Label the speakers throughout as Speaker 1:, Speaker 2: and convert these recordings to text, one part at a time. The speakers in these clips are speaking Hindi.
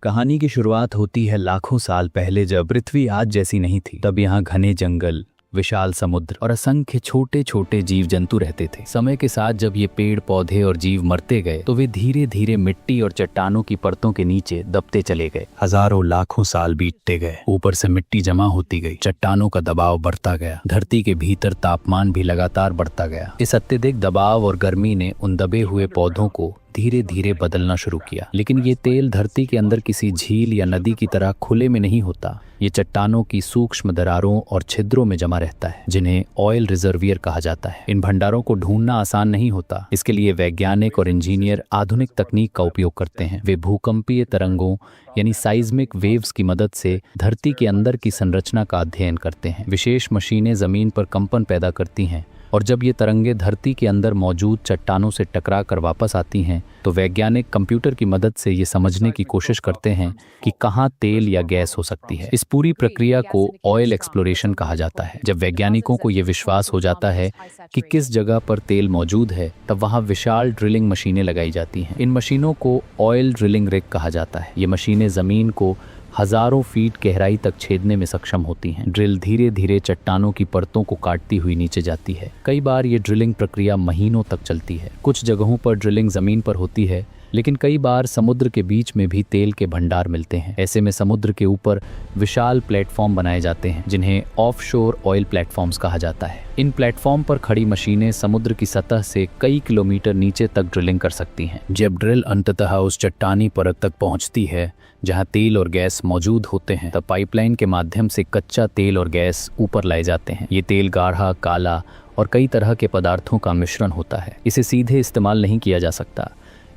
Speaker 1: कहानी की शुरुआत होती है लाखों साल पहले, जब पृथ्वी आज जैसी नहीं थी। तब यहाँ घने जंगल, विशाल समुद्र और असंख्य छोटे छोटे जीव जंतु रहते थे। समय के साथ जब ये पेड़ पौधे और जीव मरते गए तो वे धीरे धीरे मिट्टी और चट्टानों की परतों के नीचे दबते चले गए। हजारों लाखों साल बीतते गए, ऊपर से मिट्टी जमा होती गई, चट्टानों का दबाव बढ़ता गया, धरती के भीतर तापमान भी लगातार बढ़ता गया। इस अत्यधिक दबाव और गर्मी ने उन दबे हुए पौधों को धीरे धीरे बदलना शुरू किया। लेकिन ये तेल धरती के अंदर किसी झील या नदी की तरह खुले में नहीं होता। ये चट्टानों की सूक्ष्म दरारों और छिद्रों में जमा रहता है, जिन्हें ऑयल रिजर्वियर कहा जाता है। इन भंडारों को ढूंढना आसान नहीं होता। इसके लिए वैज्ञानिक और इंजीनियर आधुनिक तकनीक का उपयोग करते हैं। वे भूकंपीय तरंगों यानी साइज्मिक वेव्स की मदद से धरती के अंदर की संरचना का अध्ययन करते हैं। विशेष मशीनें जमीन पर कंपन पैदा करती हैं, और जब ये तरंगे धरती के अंदर मौजूद चट्टानों से टकरा कर वापस आती हैं तो वैज्ञानिक कंप्यूटर की मदद से ये समझने की कोशिश करते हैं कि कहाँ तेल या गैस हो सकती है। इस पूरी प्रक्रिया को ऑयल एक्सप्लोरेशन कहा जाता है। जब वैज्ञानिकों को ये विश्वास हो जाता है कि किस जगह पर तेल मौजूद है, तब वहाँ विशाल ड्रिलिंग मशीनें लगाई जाती हैं। इन मशीनों को ऑयल ड्रिलिंग रिग कहा जाता है। ये मशीनें जमीन को हजारों फीट गहराई तक छेदने में सक्षम होती हैं। ड्रिल धीरे धीरे चट्टानों की परतों को काटती हुई नीचे जाती है। कई बार ये ड्रिलिंग प्रक्रिया महीनों तक चलती है। कुछ जगहों पर ड्रिलिंग जमीन पर होती है, लेकिन कई बार समुद्र के बीच में भी तेल के भंडार मिलते हैं। ऐसे में समुद्र के ऊपर विशाल प्लेटफॉर्म बनाए जाते हैं, जिन्हें ऑफशोर ऑयल प्लेटफॉर्म्स कहा जाता है। इन प्लेटफॉर्म पर खड़ी मशीनें समुद्र की सतह से कई किलोमीटर नीचे तक ड्रिलिंग कर सकती हैं। जब ड्रिल अंततः उस चट्टानी परत तक पहुंचती है जहां तेल और गैस मौजूद होते हैं, तब पाइपलाइन के माध्यम से कच्चा तेल और गैस ऊपर लाए जाते हैं। ये तेल गाढ़ा, काला और कई तरह के पदार्थों का मिश्रण होता है। इसे सीधे इस्तेमाल नहीं किया जा सकता,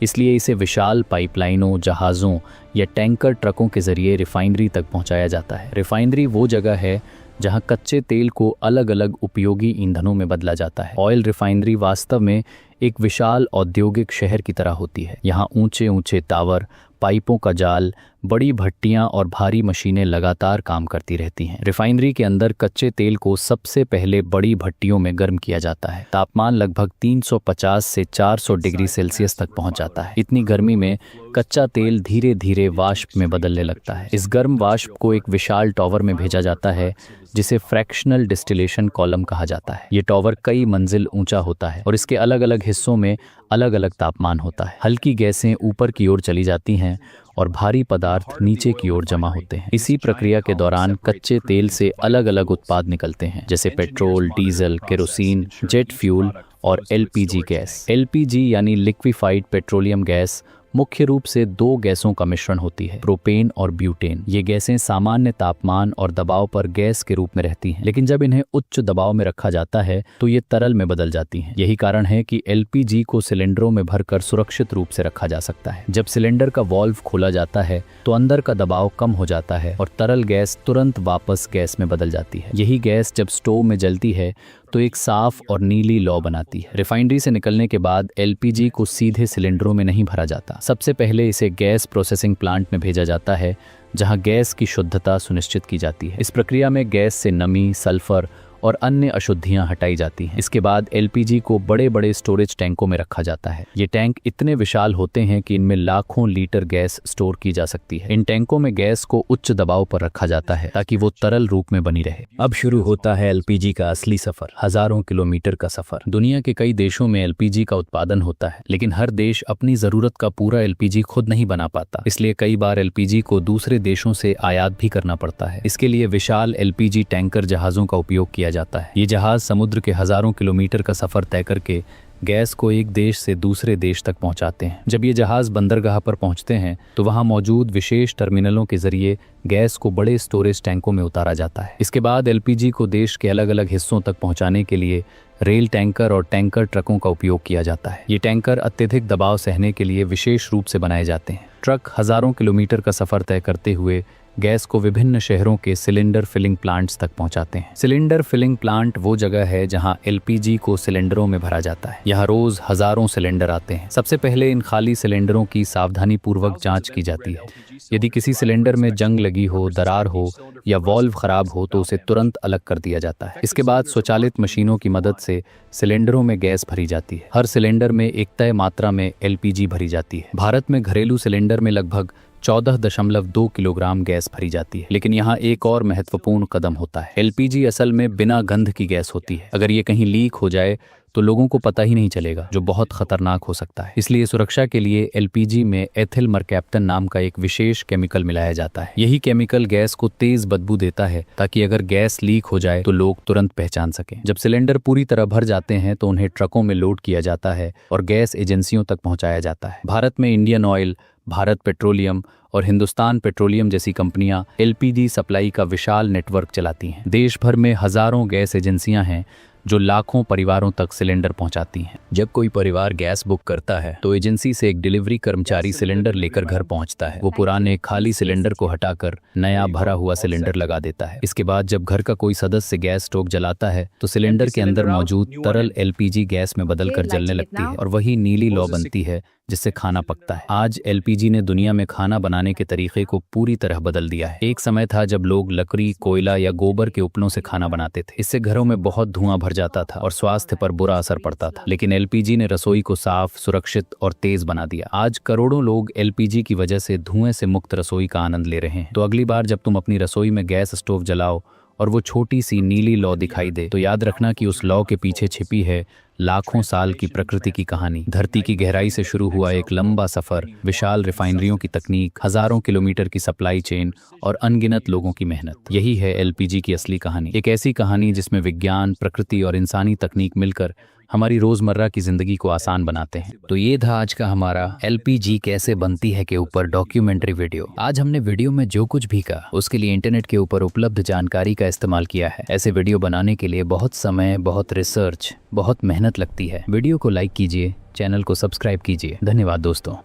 Speaker 1: इसलिए इसे विशाल पाइपलाइनों, जहाज़ों या टैंकर ट्रकों के जरिए रिफाइनरी तक पहुंचाया जाता है। रिफाइनरी वो जगह है जहां कच्चे तेल को अलग अलग उपयोगी ईंधनों में बदला जाता है। ऑयल रिफाइनरी वास्तव में एक विशाल औद्योगिक शहर की तरह होती है। यहाँ ऊंचे ऊंचे टावर, पाइपों का जाल, बड़ी भट्टियां और भारी मशीनें लगातार काम करती रहती हैं। रिफाइनरी के अंदर कच्चे तेल को सबसे पहले बड़ी भट्टियों में गर्म किया जाता है। तापमान लगभग 350 से 400 डिग्री सेल्सियस तक पहुंच जाता है। इतनी गर्मी में कच्चा तेल धीरे धीरे वाष्प में बदलने लगता है। इस गर्म वाष्प को एक विशाल टॉवर में भेजा जाता है, जिसे फ्रैक्शनल डिस्टिलेशन कॉलम कहा जाता है। ये टॉवर कई मंजिल ऊंचा होता है और इसके अलग अलग हिस्सों में अलग अलग तापमान होता है। हल्की गैसें ऊपर की ओर चली जाती हैं और भारी पदार्थ नीचे की ओर जमा होते हैं। इसी प्रक्रिया के दौरान कच्चे तेल से अलग अलग उत्पाद निकलते हैं, जैसे petrol, diesel, kerosene, jet fuel और एलपीजी गैस। एलपीजी यानी लिक्विफाइड पेट्रोलियम गैस मुख्य रूप से दो गैसों का मिश्रण होती है, प्रोपेन और ब्यूटेन। ये गैसें सामान्य तापमान और दबाव पर गैस के रूप में रहती हैं, लेकिन जब इन्हें उच्च दबाव में रखा जाता है तो ये तरल में बदल जाती हैं। यही कारण है कि एलपीजी को सिलेंडरों में भरकर सुरक्षित रूप से रखा जा सकता है। जब सिलेंडर का वाल्व खोला जाता है तो अंदर का दबाव कम हो जाता है और तरल गैस तुरंत वापस गैस में बदल जाती है। यही गैस जब स्टोव में जलती है तो एक साफ और नीली लौ बनाती है। रिफाइनरी से निकलने के बाद एलपीजी को सीधे सिलेंडरों में नहीं भरा जाता। सबसे पहले इसे गैस प्रोसेसिंग प्लांट में भेजा जाता है, जहां गैस की शुद्धता सुनिश्चित की जाती है। इस प्रक्रिया में गैस से नमी, सल्फर और अन्य अशुद्धियां हटाई जाती हैं। इसके बाद एलपीजी को बड़े बड़े स्टोरेज टैंकों में रखा जाता है। ये टैंक इतने विशाल होते हैं कि इनमें लाखों लीटर गैस स्टोर की जा सकती है। इन टैंकों में गैस को उच्च दबाव पर रखा जाता है ताकि वो तरल रूप में बनी रहे। अब शुरू होता है एलपीजी का असली सफर, हजारों किलोमीटर का सफर। दुनिया के कई देशों में एलपीजी का उत्पादन होता है, लेकिन हर देश अपनी जरूरत का पूरा एलपीजी खुद नहीं बना पाता। इसलिए कई बार एलपीजी को दूसरे देशों से आयात भी करना पड़ता है। इसके लिए विशाल एलपीजी टैंकर जहाजों का उपयोग किया जाता है। ये जहाज समुद्र के हजारों किलोमीटर का सफर तय करके गैस को एक देश से दूसरे देश तक पहुंचाते हैं। जब ये जहाज बंदरगाह पर पहुंचते हैं तो वहां मौजूद विशेष टर्मिनलों के जरिए गैस को बड़े स्टोरेज टैंकों में उतारा जाता है। इसके बाद एलपीजी को देश के अलग अलग हिस्सों तक पहुंचाने के लिए रेल टैंकर और टैंकर ट्रकों का उपयोग किया जाता है। ये टैंकर अत्यधिक दबाव सहने के लिए विशेष रूप से बनाए जाते हैं। ट्रक हजारों किलोमीटर का सफर तय करते हुए गैस को विभिन्न शहरों के सिलेंडर फिलिंग प्लांट्स तक पहुंचाते हैं। सिलेंडर फिलिंग प्लांट वो जगह है जहां एलपीजी को सिलेंडरों में भरा जाता है। यहाँ रोज हजारों सिलेंडर आते हैं। सबसे पहले इन खाली सिलेंडरों की सावधानी पूर्वक जांच की जाती है। यदि किसी सिलेंडर में जंग लगी हो, दरार हो या वॉल्व खराब हो तो उसे तुरंत अलग कर दिया जाता है। इसके बाद स्वचालित मशीनों की मदद से सिलेंडरों में गैस भरी जाती है। हर सिलेंडर में एक तय मात्रा में एलपीजी भरी जाती है। भारत में घरेलू सिलेंडर में लगभग 14.2 किलोग्राम गैस भरी जाती है। लेकिन यहाँ एक और महत्वपूर्ण कदम होता है। एलपीजी असल में बिना गंध की गैस होती है। अगर ये कहीं लीक हो जाए तो लोगों को पता ही नहीं चलेगा, जो बहुत खतरनाक हो सकता है। इसलिए सुरक्षा के लिए एलपीजी में एथिल मरकैप्टन नाम का एक विशेष केमिकल मिलाया जाता है। यही केमिकल गैस को तेज बदबू देता है, ताकि अगर गैस लीक हो जाए तो लोग तुरंत पहचान सकें। जब सिलेंडर पूरी तरह भर जाते हैं तो उन्हें ट्रकों में लोड किया जाता है और गैस एजेंसियों तक पहुंचाया जाता है। भारत में इंडियन ऑयल, भारत पेट्रोलियम और हिंदुस्तान पेट्रोलियम जैसी कंपनियां एलपीजी सप्लाई का विशाल नेटवर्क चलाती हैं। देश भर में हजारों गैस एजेंसियां हैं जो लाखों परिवारों तक सिलेंडर पहुंचाती हैं। जब कोई परिवार गैस बुक करता है तो एजेंसी से एक डिलीवरी कर्मचारी सिलेंडर लेकर घर पहुंचता है। वो पुराने खाली सिलेंडर को हटाकर नया भरा हुआ सिलेंडर लगा देता है। इसके बाद जब घर का कोई सदस्य गैस स्टोव जलाता है तो सिलेंडर के अंदर मौजूद तरल एलपीजी गैस में बदलकर जलने लगती है और वही नीली लौ बनती है जिससे खाना पकता है। आज एलपीजी ने दुनिया में खाना बनाने के तरीके को पूरी तरह बदल दिया है। एक समय था जब लोग लकड़ी, कोयला या गोबर के उपलों से खाना बनाते थे। इससे घरों में बहुत धुआं भर जाता था और स्वास्थ्य पर बुरा असर पड़ता था। लेकिन एलपीजी ने रसोई को साफ, सुरक्षित और तेज बना दिया। आज करोड़ों लोग एलपीजी की वजह से धुएं से मुक्त रसोई का आनंद ले रहे हैं। तो अगली बार जब तुम अपनी रसोई में गैस स्टोव जलाओ और वो छोटी सी नीली लौ दिखाई दे तो याद रखना कि उस लौ के पीछे छिपी है लाखों साल की प्रकृति की कहानी। धरती की गहराई से शुरू हुआ एक लंबा सफर, विशाल रिफाइनरियों की तकनीक, हजारों किलोमीटर की सप्लाई चेन और अनगिनत लोगों की मेहनत। यही है एलपीजी की असली कहानी। एक ऐसी कहानी जिसमें विज्ञान, प्रकृति और इंसानी तकनीक मिलकर हमारी रोजमर्रा की जिंदगी को आसान बनाते हैं। तो ये था आज का हमारा एलपीजी कैसे बनती है के ऊपर डॉक्यूमेंट्री वीडियो। आज हमने वीडियो में जो कुछ भी कहा उसके लिए इंटरनेट के ऊपर उपलब्ध जानकारी का इस्तेमाल किया है। ऐसे वीडियो बनाने के लिए बहुत समय, बहुत रिसर्च, बहुत मेहनत लगती है। वीडियो को लाइक कीजिए, चैनल को सब्सक्राइब कीजिए। धन्यवाद दोस्तों।